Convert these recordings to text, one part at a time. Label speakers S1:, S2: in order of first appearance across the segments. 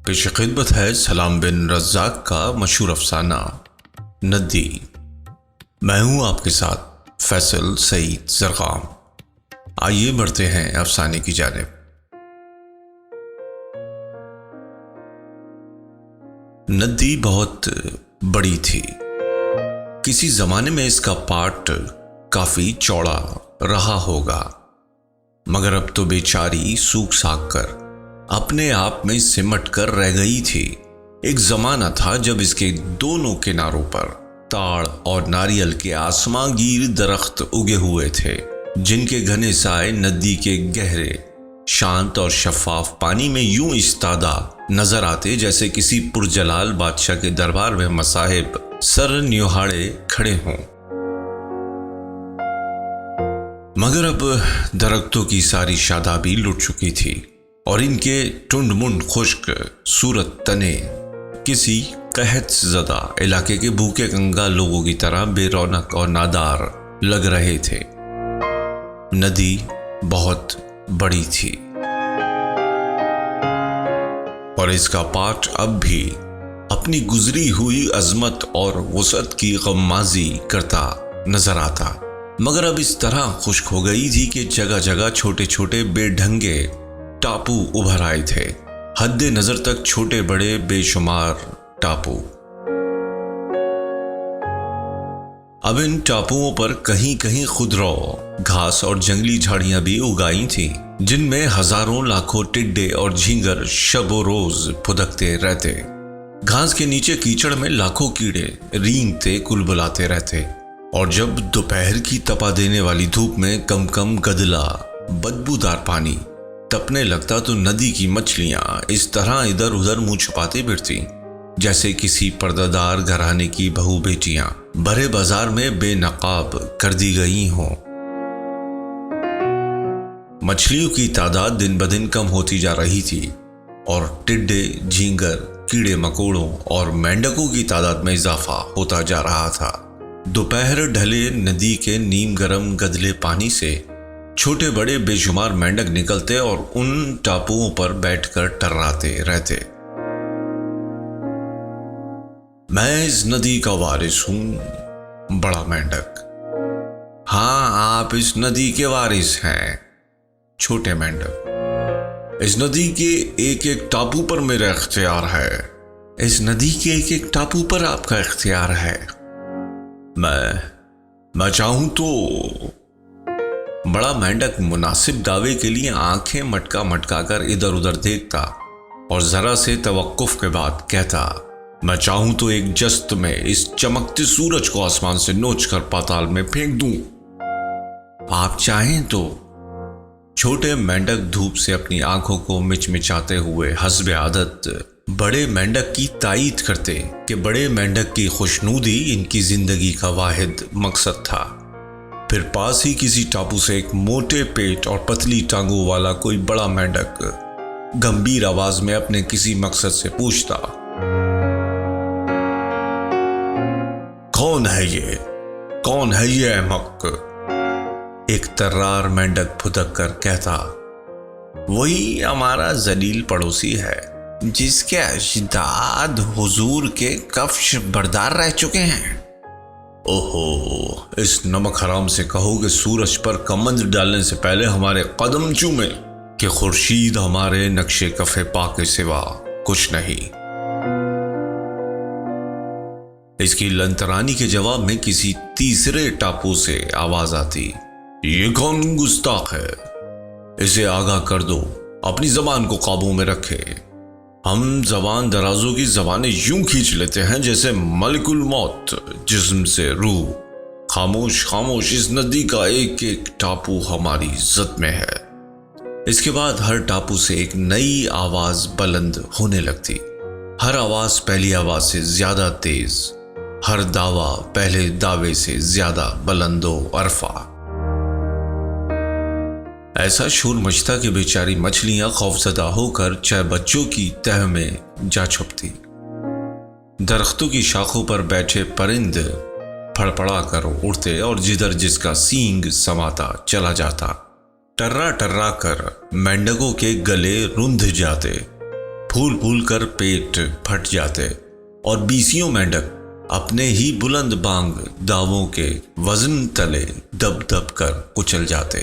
S1: پیش خدمت ہے سلام بن رزاق کا مشہور افسانہ ندی۔ میں ہوں آپ کے ساتھ فیصل سعید زرقام۔ آئیے بڑھتے ہیں افسانے کی جانب۔ ندی بہت بڑی تھی۔ کسی زمانے میں اس کا پاٹ کافی چوڑا رہا ہوگا، مگر اب تو بیچاری سوکھ ساکھ کر اپنے آپ میں سمٹ کر رہ گئی تھی۔ ایک زمانہ تھا جب اس کے دونوں کناروں پر تاڑ اور ناریل کے آسماں گیر درخت اگے ہوئے تھے، جن کے گھنے سائے ندی کے گہرے شانت اور شفاف پانی میں یوں استادہ نظر آتے جیسے کسی پرجلال بادشاہ کے دربار میں مصاحب سر نیوہاڑے کھڑے ہوں۔ مگر اب درختوں کی ساری شادابی لٹ چکی تھی اور ان کے ٹنڈ منڈ خشک صورت تنے کسی قحط زدہ علاقے کے بھوکے کنگا لوگوں کی طرح بے رونق اور نادار لگ رہے تھے۔ ندی بہت بڑی تھی اور اس کا پاٹ اب بھی اپنی گزری ہوئی عظمت اور وسعت کی غمازی کرتا نظر آتا، مگر اب اس طرح خشک ہو گئی تھی کہ جگہ جگہ چھوٹے چھوٹے بے ڈھنگے ٹاپو ابھر آئے تھے، حد نظر تک چھوٹے بڑے بے شمار ٹاپو۔ اب ان ٹاپوؤں پر کہیں کہیں خضرو گھاس اور جنگلی جھاڑیاں بھی اگائی تھیں، جن میں ہزاروں لاکھوں ٹڈے اور جھینگر شب و روز پھدکتے رہتے۔ گھاس کے نیچے کیچڑ میں لاکھوں کیڑے رینگتے کلبلاتے رہتے، اور جب دوپہر کی تپا دینے والی دھوپ میں کم کم گدلا بدبودار پانی تپنے لگتا تو ندی کی مچھلیاں اس طرح ادھر ادھر منہ چھپاتی پھرتی جیسے کسی پردہ دار گھرانے کی بہو بیٹیاں بھرے بازار میں بے نقاب کر دی گئی ہوں۔ مچھلیوں کی تعداد دن بدن کم ہوتی جا رہی تھی اور ٹڈے، جھینگر، کیڑے مکوڑوں اور مینڈکوں کی تعداد میں اضافہ ہوتا جا رہا تھا۔ دوپہر ڈھلے ندی کے نیم گرم گدلے پانی سے چھوٹے بڑے بے شمار مینڈک نکلتے اور ان ٹاپوؤں پر بیٹھ کر ٹراتے رہتے۔ میں اس ندی کا وارث ہوں، بڑا مینڈک۔ ہاں، آپ اس ندی کے وارث ہیں، چھوٹے مینڈک۔ اس ندی کے ایک ایک ٹاپو پر میرا اختیار ہے، اس ندی کے ایک ایک ٹاپو پر آپ کا اختیار ہے۔ میں چاہوں تو۔ بڑا مینڈک مناسب دعوے کے لیے آنکھیں مٹکا مٹکا کر ادھر ادھر دیکھتا اور ذرا سے توقف کے بعد کہتا، میں چاہوں تو ایک جست میں اس چمکتے سورج کو آسمان سے نوچ کر پاتال میں پھینک دوں۔ آپ چاہیں تو۔ چھوٹے مینڈک دھوپ سے اپنی آنکھوں کو مچمچاتے ہوئے حسب عادت بڑے مینڈک کی تائید کرتے کہ بڑے مینڈک کی خوشنودی ان کی زندگی کا واحد مقصد تھا۔ پھر پاس ہی کسی ٹاپو سے ایک موٹے پیٹ اور پتلی ٹانگوں والا کوئی بڑا مینڈک گمبھیر آواز میں اپنے کسی مقصد سے پوچھتا، کون ہے یہ احمق؟ ایک ترار مینڈک پھدک کر کہتا، وہی ہمارا ذلیل پڑوسی ہے جس کے اجداد حضور کے کفش بردار رہ چکے ہیں۔ اوہو، اس نمک حرام سے کہو کہ سورج پر کمند ڈالنے سے پہلے ہمارے قدم چومے کہ خورشید ہمارے نقش کف پا کے سوا کچھ نہیں۔ اس کی لنترانی کے جواب میں کسی تیسرے ٹاپو سے آواز آتی، یہ کون گستاخ ہے؟ اسے آگاہ کر دو، اپنی زبان کو قابو میں رکھے۔ ہم زبان درازوں کی زبانیں یوں کھینچ لیتے ہیں جیسے ملک الموت جسم سے روح۔ خاموش خاموش، اس ندی کا ایک ایک ٹاپو ہماری عزت میں ہے۔ اس کے بعد ہر ٹاپو سے ایک نئی آواز بلند ہونے لگتی، ہر آواز پہلی آواز سے زیادہ تیز، ہر دعویٰ پہلے دعوے سے زیادہ بلند و عرفہ۔ ایسا شور مچتا کہ بیچاری مچھلیاں خوفزدہ ہو کر چائے بچوں کی تہ میں جا چھپتی۔ درختوں کی شاخوں پر بیٹھے پرند پھڑپڑا کر اڑتے اور جدھر جس کا سینگ سماتا چلا جاتا۔ ٹرا ٹرا کر مینڈکوں کے گلے رندھ جاتے پھول پھول کر پیٹ پھٹ جاتے اور بیسیوں مینڈک اپنے ہی بلند بانگ داووں کے وزن تلے دب دب کر کچل جاتے،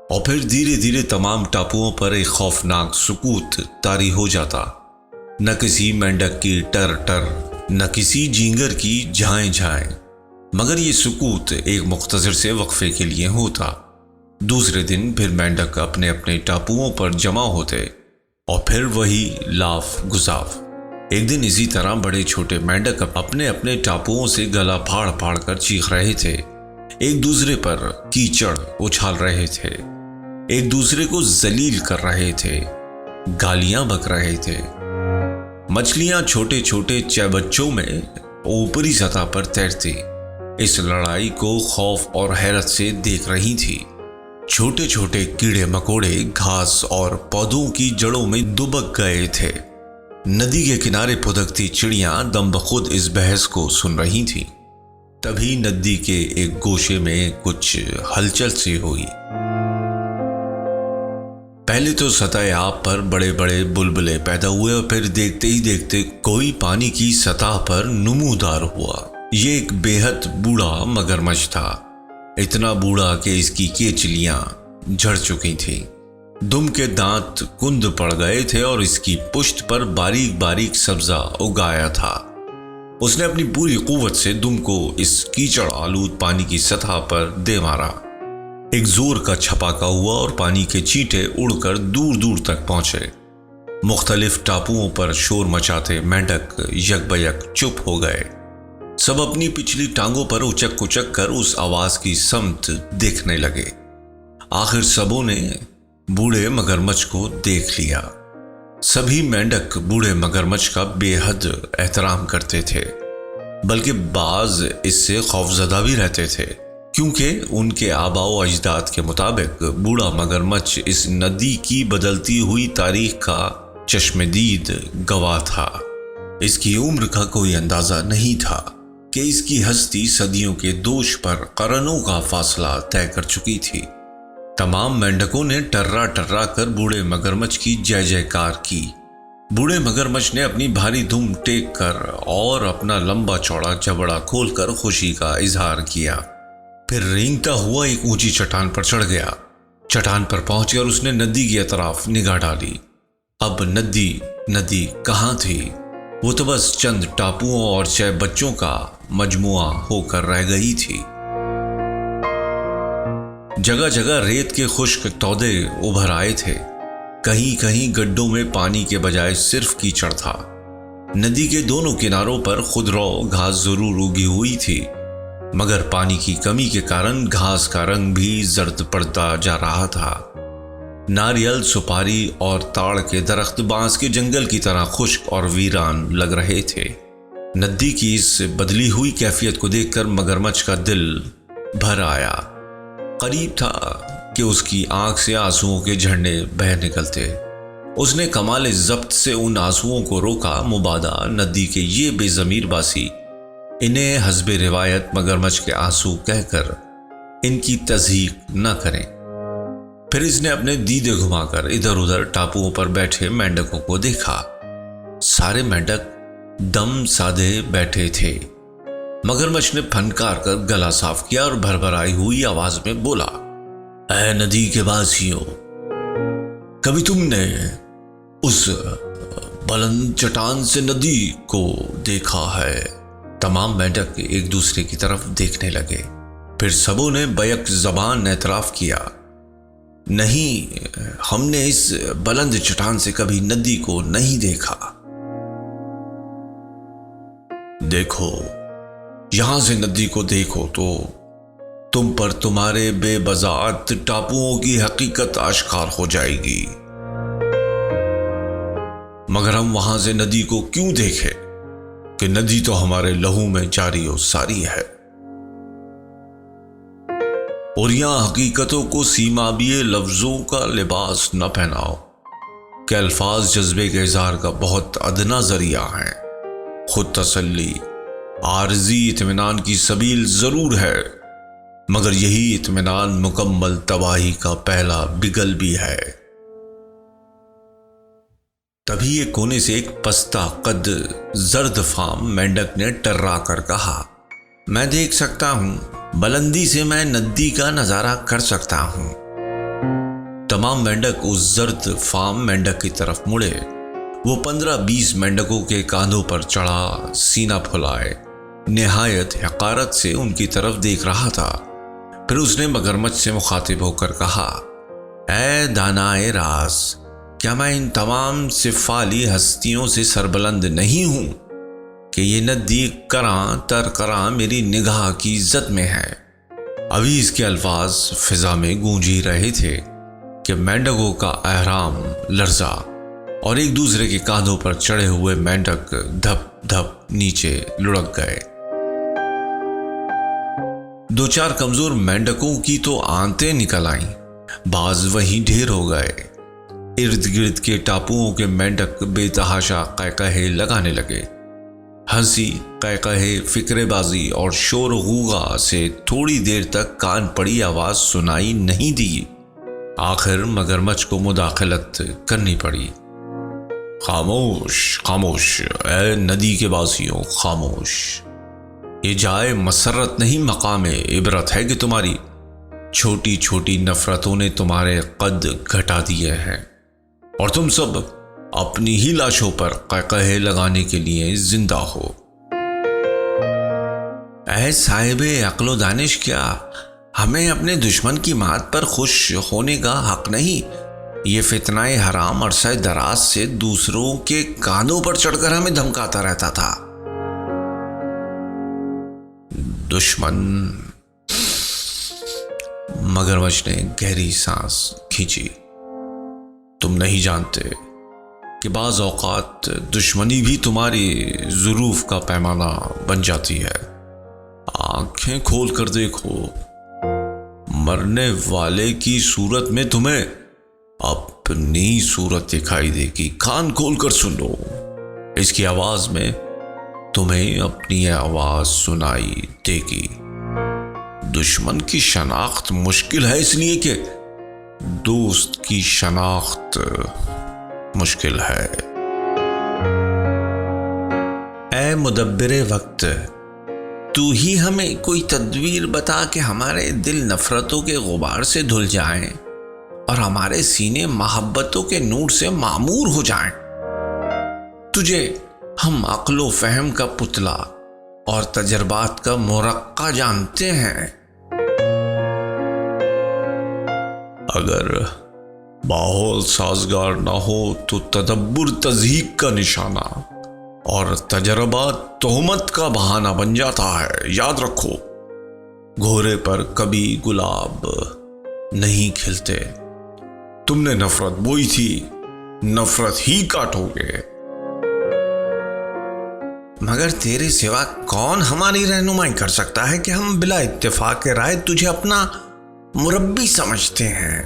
S1: اور پھر دھیرے دھیرے تمام ٹاپوؤں پر ایک خوفناک سکوت طاری ہو جاتا۔ نہ کسی مینڈک کی ٹر ٹر، نہ کسی جینگر کی جھائیں جھائیں، مگر یہ سکوت ایک مختصر سے وقفے کے لیے ہوتا۔ دوسرے دن پھر مینڈک اپنے اپنے ٹاپوؤں پر جمع ہوتے اور پھر وہی لاف گزاف۔ ایک دن اسی طرح بڑے چھوٹے مینڈک اپنے اپنے ٹاپوؤں سے گلا پھاڑ پھاڑ کر چیخ رہے تھے، ایک دوسرے پر کیچڑ اچھال رہے تھے، ایک دوسرے کو ذلیل کر رہے تھے، گالیاں بک رہے تھے۔ مچھلیاں چھوٹے چھوٹے چیبچوں میں اوپری سطح پر تیرتی اس لڑائی کو خوف اور حیرت سے دیکھ رہی تھی۔ چھوٹے چھوٹے کیڑے مکوڑے گھاس اور پودوں کی جڑوں میں دبک گئے تھے۔ ندی کے کنارے پھدکتی چڑیاں دم بخود اس بحث کو سن رہی تھیں۔ تبھی ندی کے ایک گوشے میں کچھ ہلچل سی ہوئی۔ پہلے تو سطح آب پر بڑے بڑے بلبلے پیدا ہوئے اور پھر دیکھتے ہی دیکھتے کوئی پانی کی سطح پر نمودار ہوا۔ یہ ایک بے حد بوڑھا مگرمچھ تھا، اتنا بوڑھا کہ اس کی کیچلیاں جھڑ چکی تھیں، دم کے دانت کند پڑ گئے تھے اور اس کی پشت پر باریک باریک سبزہ اگایا تھا۔ اس نے اپنی پوری قوت سے دم کو اس کیچڑ آلود پانی کی سطح پر دے مارا۔ ایک زور کا چھپاکا ہوا اور پانی کے چیٹے اڑ کر دور دور تک پہنچے۔ مختلف ٹاپوؤں پر شور مچاتے مینڈک یک بیک چپ ہو گئے۔ سب اپنی پچھلی ٹانگوں پر اچک اچک کر اس آواز کی سمت دیکھنے لگے۔ آخر سبوں نے بوڑھے مگرمچھ کو دیکھ لیا۔ سبھی مینڈک بوڑھے مگرمچھ کا بے حد احترام کرتے تھے، بلکہ بعض اس سے خوفزدہ بھی رہتے تھے، کیونکہ ان کے آباء و اجداد کے مطابق بوڑھا مگرمچھ اس ندی کی بدلتی ہوئی تاریخ کا چشمدید گواہ تھا۔ اس کی عمر کا کوئی اندازہ نہیں تھا کہ اس کی ہستی صدیوں کے دوش پر قرنوں کا فاصلہ طے کر چکی تھی۔ تمام مینڈکوں نے ٹرا ٹرا کر بوڑھے مگرمچھ کی جے جے کار کی۔ بوڑھے مگرمچھ نے اپنی بھاری دم ٹیک کر اور اپنا لمبا چوڑا جبڑا کھول کر خوشی کا اظہار کیا۔ پھر رینگتا ہوا ایک اونچی چٹان پر چڑھ گیا۔ چٹان پر پہنچ کر اس نے ندی کی اطراف نگاہ ڈالی۔ اب ندی کہاں تھی؟ وہ تو بس چند ٹاپوؤں اور چھ بچوں کا مجموعہ ہو کر رہ گئی تھی۔ جگہ جگہ ریت کے خشک تودے ابھر آئے تھے، کہیں کہیں گڈھوں میں پانی کے بجائے صرف کیچڑ تھا۔ ندی کے دونوں کناروں پر خضرو گھاس ضرور اگی ہوئی تھی، مگر پانی کی کمی کے کارن گھاس کا رنگ بھی زرد پڑتا جا رہا تھا۔ ناریل، سپاری اور تاڑ کے درخت بانس کے جنگل کی طرح خشک اور ویران لگ رہے تھے۔ ندی کی اس بدلی ہوئی کیفیت کو دیکھ کر مگرمچھ کا دل بھر آیا۔ قریب تھا کہ اس کی آنکھ سے آنسوؤں کے جھرنے بہہ نکلتے۔ اس نے کمال ضبط سے ان آنسوؤں کو روکا، مبادا ندی کے یہ بے ضمیر باسی انہیں حسب روایت مگرمچھ کے آنسو کہہ کر ان کی تصدیق نہ کریں۔ پھر اس نے اپنے دیدے گھما کر ادھر ادھر ٹاپوؤں پر بیٹھے مینڈکوں کو دیکھا۔ سارے مینڈک دم سادے بیٹھے تھے۔ مگرمچھ نے پھنکار کر گلا صاف کیا اور بھربھرائی ہوئی آواز میں بولا، اے ندی کے باسیوں، کبھی تم نے اس بلند چٹان سے ندی کو دیکھا ہے؟ تمام مینڈک ایک دوسرے کی طرف دیکھنے لگے۔ پھر سبوں نے بیک زبان اعتراف کیا، نہیں، ہم نے اس بلند چٹان سے کبھی ندی کو نہیں دیکھا۔ دیکھو، یہاں سے ندی کو دیکھو تو تم پر تمہارے بے بضاعت ٹاپوؤں کی حقیقت آشکار ہو جائے گی۔ مگر ہم وہاں سے ندی کو کیوں دیکھیں کہ ندی تو ہمارے لہو میں جاری و ساری ہے، اور یہاں حقیقتوں کو سیمابی لفظوں کا لباس نہ پہناؤ کہ الفاظ جذبے کے اظہار کا بہت ادنا ذریعہ ہیں۔ خود تسلی، عارضی اطمینان کی سبیل ضرور ہے، مگر یہی اطمینان مکمل تباہی کا پہلا بگل بھی ہے۔ تبھی ایک کونے سے ایک پستہ قد زرد فام مینڈک نے ٹرا کر کہا، میں دیکھ سکتا ہوں، بلندی سے میں ندی کا نظارہ کر سکتا ہوں۔ تمام مینڈک اس زرد فام مینڈک کی طرف مڑے۔ وہ 15-20 مینڈکوں کے کاندھوں پر چڑھا، سینہ پھلائے، نہایت حقارت سے ان کی طرف دیکھ رہا تھا۔ پھر اس نے مگرمچھ سے مخاطب ہو کر کہا، اے دانائے راز، کیا میں ان تمام سفالی ہستیوں سے سربلند نہیں ہوں کہ یہ ندی کراں تر کراں میری نگاہ کی زد میں ہے؟ ابھی اس کے الفاظ فضا میں گونج ہی رہے تھے کہ مینڈکوں کا احرام لرزا اور ایک دوسرے کے کاندھوں پر چڑھے ہوئے مینڈک دھپ دھپ نیچے لڑک گئے۔ 2-4 کمزور مینڈکوں کی تو آنتیں نکل آئیں، بعض وہیں ڈھیر ہو گئے۔ ارد گرد کے ٹاپوؤں کے مینڈک بے تحاشا قہقہے لگانے لگے۔ ہنسی، قہقہے، فکرے بازی اور شور غوغا سے تھوڑی دیر تک کان پڑی آواز سنائی نہیں دی۔ آخر مگرمچھ کو مداخلت کرنی پڑی۔ خاموش، خاموش، اے ندی کے بازیوں، خاموش! یہ جائے مسرت نہیں، مقام عبرت ہے کہ تمہاری چھوٹی چھوٹی نفرتوں نے تمہارے قد گھٹا دیے ہیں اور تم سب اپنی ہی لاشوں پر قہقہے لگانے کے لیے زندہ ہو۔ اے صاحب عقل و دانش، کیا ہمیں اپنے دشمن کی مات پر خوش ہونے کا حق نہیں؟ یہ فتنہ حرام عرصہ دراز سے دوسروں کے کاندھوں پر چڑھ کر ہمیں دھمکاتا رہتا تھا۔ دشمن؟ مگرمچھ نے گہری سانس کھینچی۔ تم نہیں جانتے کہ بعض اوقات دشمنی بھی تمہاری ظروف کا پیمانہ بن جاتی ہے۔ آنکھیں کھول کر دیکھو، مرنے والے کی صورت میں تمہیں اپنی صورت دکھائی دے گی۔ کان کھول کر سن لو، اس کی آواز میں تمہیں اپنی آواز سنائی دے گی۔ دشمن کی شناخت مشکل ہے اس لیے کہ دوست کی شناخت مشکل ہے۔ اے مدبر وقت، تو ہی ہمیں کوئی تدبیر بتا کہ ہمارے دل نفرتوں کے غبار سے دھل جائیں اور ہمارے سینے محبتوں کے نور سے معمور ہو جائیں۔ تجھے ہم عقل و فہم کا پتلا اور تجربات کا مرقع جانتے ہیں۔ اگر ماحول سازگار نہ ہو تو تدبر تضحیک کا نشانہ اور تجربات تہمت کا بہانہ بن جاتا ہے۔ یاد رکھو، گھوڑے پر کبھی گلاب نہیں کھلتے۔ تم نے نفرت بوئی تھی، نفرت ہی کاٹو گے۔ مگر تیرے سوا کون ہماری رہنمائی کر سکتا ہے کہ ہم بلا اتفاق رائے تجھے اپنا مربی سمجھتے ہیں؟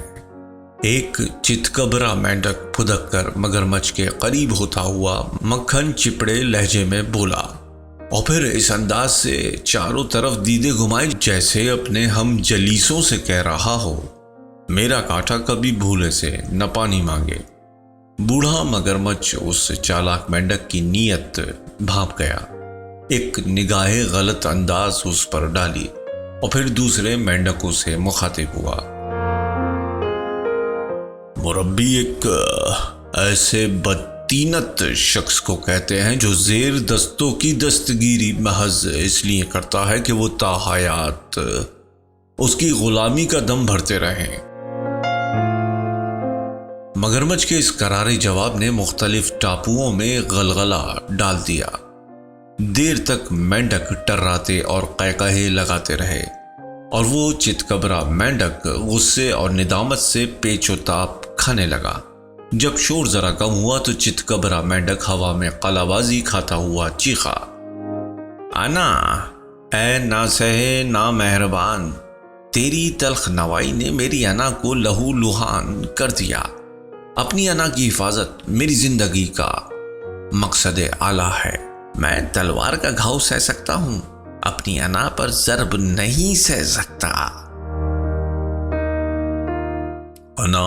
S1: ایک چتکبرا مینڈک پھدک کر مگرمچھ کے قریب ہوتا ہوا مکھن چپڑے لہجے میں بولا، اور پھر اس انداز سے چاروں طرف دیدے گھمائے جیسے اپنے ہم جلیسوں سے کہہ رہا ہو، میرا کانٹا کبھی بھولے سے نہ پانی مانگے۔ بوڑھا مگرمچھ اس چالاک مینڈک کی نیت بھانپ گیا، ایک نگاہ غلط انداز اس پر ڈالی اور پھر دوسرے مینڈکوں سے مخاطب ہوا۔ مربی ایک ایسے بدطینت شخص کو کہتے ہیں جو زیر دستوں کی دستگیری محض اس لیے کرتا ہے کہ وہ تا حیات اس کی غلامی کا دم بھرتے رہیں۔ مگرمچھ کے اس کرارے جواب نے مختلف ٹاپوؤں میں غلغلہ ڈال دیا۔ دیر تک مینڈک ٹراتے اور قہقہے لگاتے رہے اور وہ چتکبرا مینڈک غصے اور ندامت سے پیچ و تاب کھانے لگا۔ جب شور ذرا کم ہوا تو چتکبرا مینڈک ہوا میں قلا بازی کھاتا ہوا چیخا، انا، اے ناسہ نا مہربان، تیری تلخ نوائی نے میری انا کو لہو لہان کر دیا۔ اپنی انا کی حفاظت میری زندگی کا مقصد اعلیٰ ہے۔ میں تلوار کا گھاؤ سہ سکتا ہوں، اپنی انا پر ضرب نہیں سہ سکتا۔ انا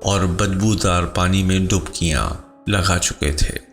S1: اور بدبودار پانی میں ڈبکیاں لگا چکے تھے۔